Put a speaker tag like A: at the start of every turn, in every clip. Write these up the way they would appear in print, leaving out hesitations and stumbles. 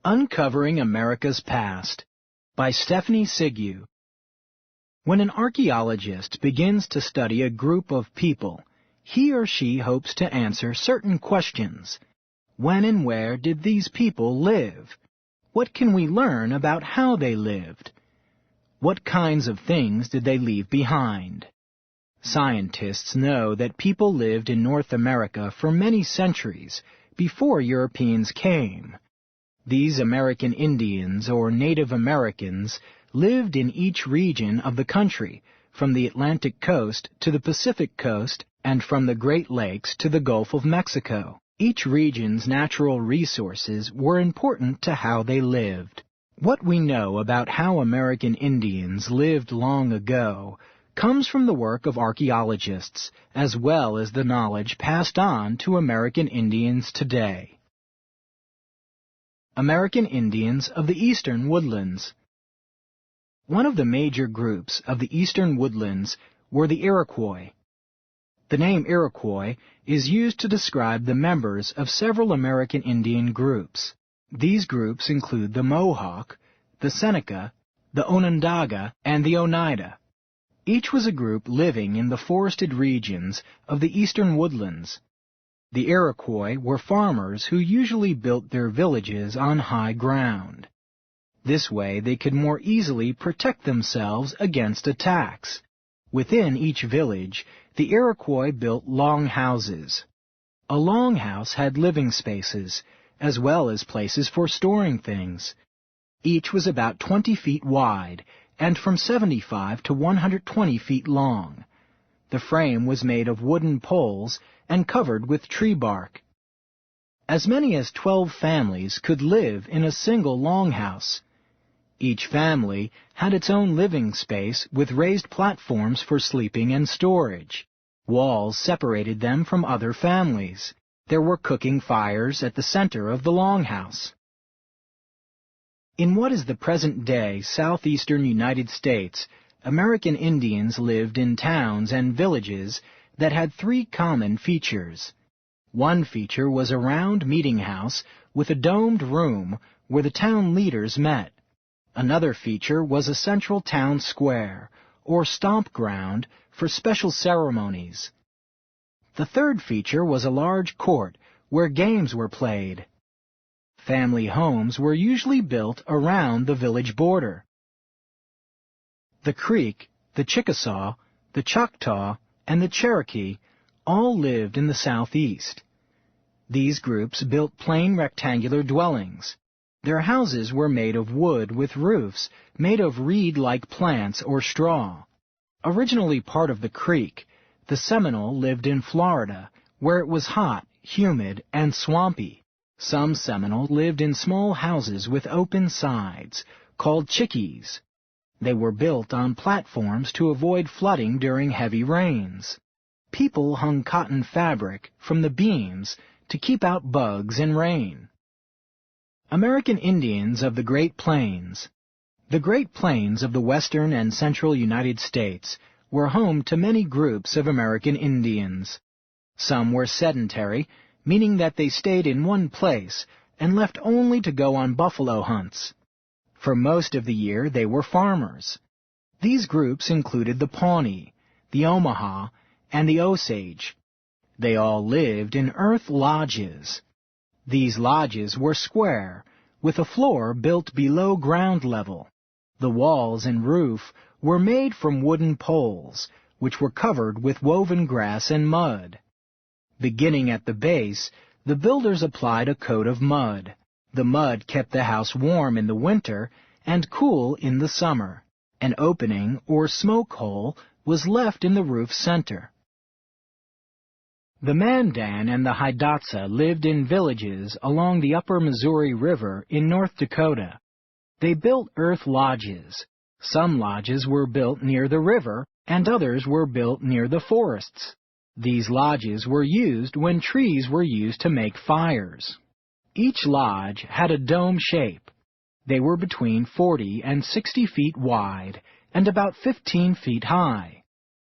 A: Uncovering America's Past by Stephanie Sigu. When an archaeologist begins to study a group of people, he or she hopes to answer certain questions. When and where did these people live? What can we learn about how they lived? What kinds of things did they leave behind? Scientists know that people lived in North America for many centuries before Europeans came. These American Indians, or Native Americans, lived in each region of the country, from the Atlantic coast to the Pacific coast and from the Great Lakes to the Gulf of Mexico. Each region's natural resources were important to how they lived. What we know about how American Indians lived long ago comes from the work of archaeologists, as well as the knowledge passed on to American Indians today. American Indians of the Eastern Woodlands. One of the major groups of the Eastern Woodlands were the Iroquois. The name Iroquois is used to describe the members of several American Indian groups. These groups include the Mohawk, the Seneca, the Onondaga, and the Oneida. Each was a group living in the forested regions of the Eastern Woodlands. The Iroquois were farmers who usually built their villages on high ground. This way they could more easily protect themselves against attacks. Within each village, the Iroquois built long houses. A long house had living spaces, as well as places for storing things. Each was about 20 feet wide, and from 75 to 120 feet long. The frame was made of wooden poles and covered with tree bark. As many as 12 families could live in a single longhouse. Each family had its own living space with raised platforms for sleeping and storage. Walls separated them from other families. There were cooking fires at the center of the longhouse. In what is the present-day southeastern United States, American Indians lived in towns and villages that had three common features. One feature was a round meeting house with a domed room where the town leaders met. Another feature was a central town square, or stomp ground, for special ceremonies. The third feature was a large court where games were played. Family homes were usually built around the village border. The Creek, the Chickasaw, the Choctaw, and the Cherokee all lived in the southeast. These groups built plain rectangular dwellings. Their houses were made of wood with roofs made of reed-like plants or straw. Originally part of the Creek, the Seminole lived in Florida, where it was hot, humid, and swampy. Some Seminole lived in small houses with open sides, called chickees. They were built on platforms to avoid flooding during heavy rains. People hung cotton fabric from the beams to keep out bugs and rain. American Indians of the Great Plains. The Great Plains of the western and central United States were home to many groups of American Indians. Some were sedentary, meaning that they stayed in one place and left only to go on buffalo hunts. For most of the year they were farmers. These groups included the Pawnee, the Omaha, and the Osage. They all lived in earth lodges. These lodges were square, with a floor built below ground level. The walls and roof were made from wooden poles, which were covered with woven grass and mud. Beginning at the base, the builders applied a coat of mud. The mud kept the house warm in the winter and cool in the summer. An opening, or smoke hole, was left in the roof center. The Mandan and the Hidatsa lived in villages along the upper Missouri River in North Dakota. They built earth lodges. Some lodges were built near the river, and others were built near the forests. These lodges were used when trees were used to make fires. Each lodge had a dome shape. They were between 40 and 60 feet wide and about 15 feet high.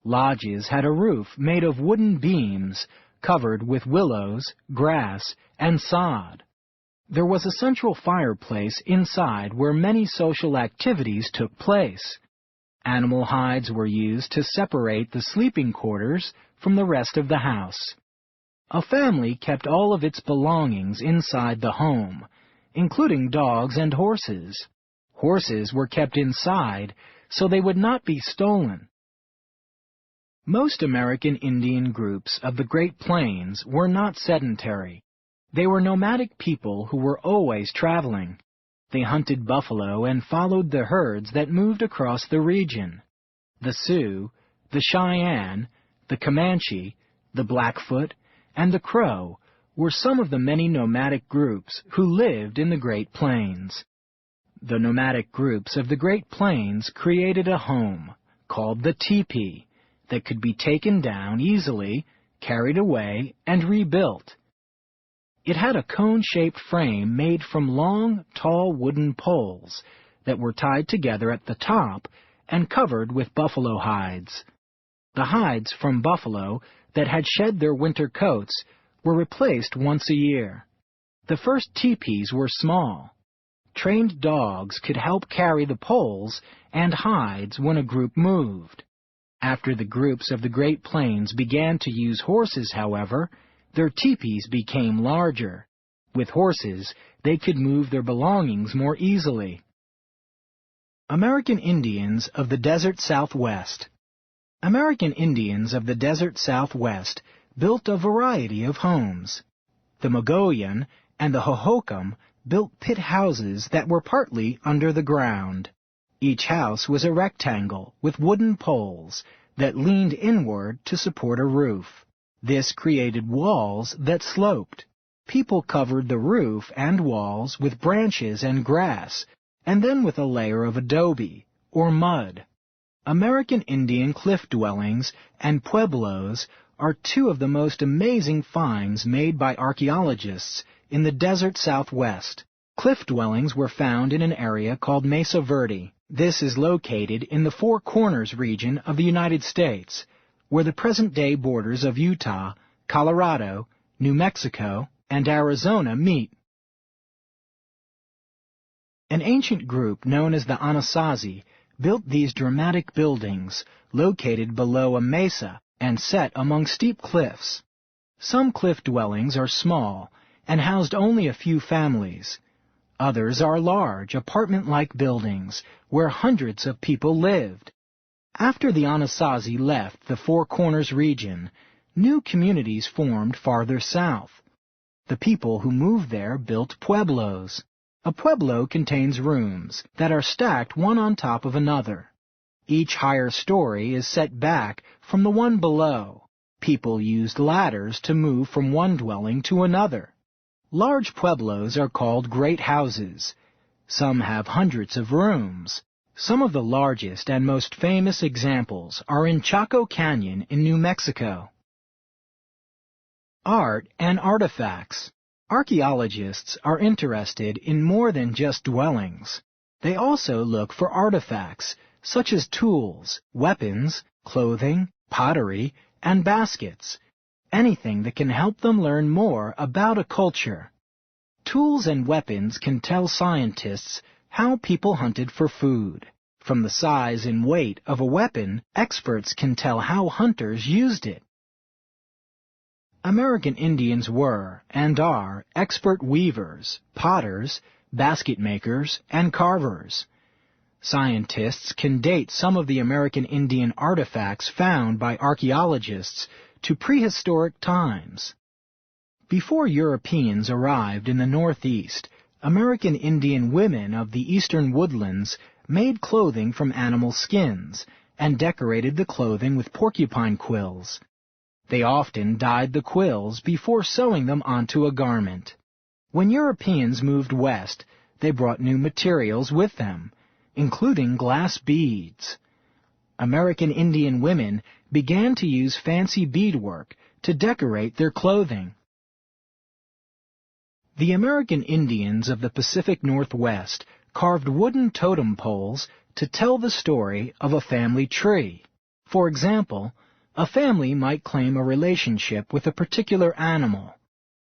A: Lodges had a roof made of wooden beams covered with willows, grass, and sod. There was a central fireplace inside where many social activities took place. Animal hides were used to separate the sleeping quarters from the rest of the house. A family kept all of its belongings inside the home, including dogs and horses. Horses were kept inside so they would not be stolen. Most American Indian groups of the Great Plains were not sedentary. They were nomadic people who were always traveling. They hunted buffalo and followed the herds that moved across the region. The Sioux, the Cheyenne, the Comanche, the Blackfoot, and the Crow were some of the many nomadic groups who lived in the Great Plains. The nomadic groups of the Great Plains created a home, called the teepee, that could be taken down easily, carried away, and rebuilt. It had a cone-shaped frame made from long, tall wooden poles that were tied together at the top and covered with buffalo hides. The hides from buffalo that had shed their winter coats were replaced once a year. The first teepees were small. Trained dogs could help carry the poles and hides when a group moved. After the groups of the Great Plains began to use horses, however, their teepees became larger. With horses, they could move their belongings more easily. American Indians of the Desert Southwest. American Indians of the Desert Southwest built a variety of homes. The Mogollon and the Hohokam built pit houses that were partly under the ground. Each house was a rectangle with wooden poles that leaned inward to support a roof. This created walls that sloped. People covered the roof and walls with branches and grass, and then with a layer of adobe, or mud. American Indian cliff dwellings and pueblos are two of the most amazing finds made by archaeologists in the desert Southwest. Cliff dwellings were found in an area called Mesa Verde. This is located in the Four Corners region of the United States, where the present-day borders of Utah, Colorado, New Mexico, and Arizona meet. An ancient group known as the Anasazi built these dramatic buildings located below a mesa and set among steep cliffs. Some cliff dwellings are small and housed only a few families. Others are large, apartment-like buildings where hundreds of people lived. After the Anasazi left the Four Corners region, new communities formed farther south. The people who moved there built pueblos. A pueblo contains rooms that are stacked one on top of another. Each higher story is set back from the one below. People used ladders to move from one dwelling to another. Large pueblos are called great houses. Some have hundreds of rooms. Some of the largest and most famous examples are in Chaco Canyon in New Mexico. Art and artifacts. Archaeologists are interested in more than just dwellings. They also look for artifacts, such as tools, weapons, clothing, pottery, and baskets. Anything that can help them learn more about a culture. Tools and weapons can tell scientists how people hunted for food. From the size and weight of a weapon, experts can tell how hunters used it. American Indians were, and are, expert weavers, potters, basket makers, and carvers. Scientists can date some of the American Indian artifacts found by archaeologists to prehistoric times. Before Europeans arrived in the Northeast, American Indian women of the eastern woodlands made clothing from animal skins and decorated the clothing with porcupine quills. They often dyed the quills before sewing them onto a garment. When Europeans moved west, they brought new materials with them, including glass beads. American Indian women began to use fancy beadwork to decorate their clothing. The American Indians of the Pacific Northwest carved wooden totem poles to tell the story of a family tree. For example, a family might claim a relationship with a particular animal.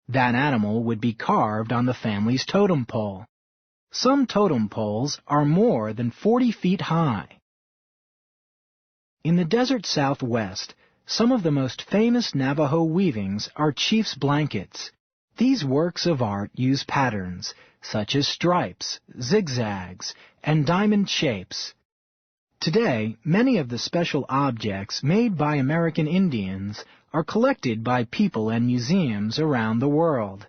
A: That animal would be carved on the family's totem pole. Some totem poles are more than 40 feet high. In the desert Southwest, some of the most famous Navajo weavings are chief's blankets. These works of art use patterns, such as stripes, zigzags, and diamond shapes. Today, many of the special objects made by American Indians are collected by people and museums around the world.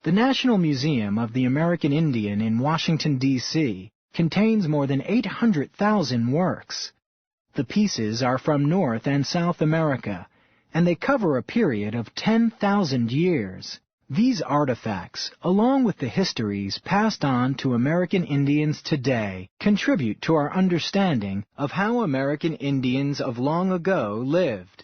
A: The National Museum of the American Indian in Washington, D.C. contains more than 800,000 works. The pieces are from North and South America, and they cover a period of 10,000 years. These artifacts, along with the histories passed on to American Indians today, contribute to our understanding of how American Indians of long ago lived.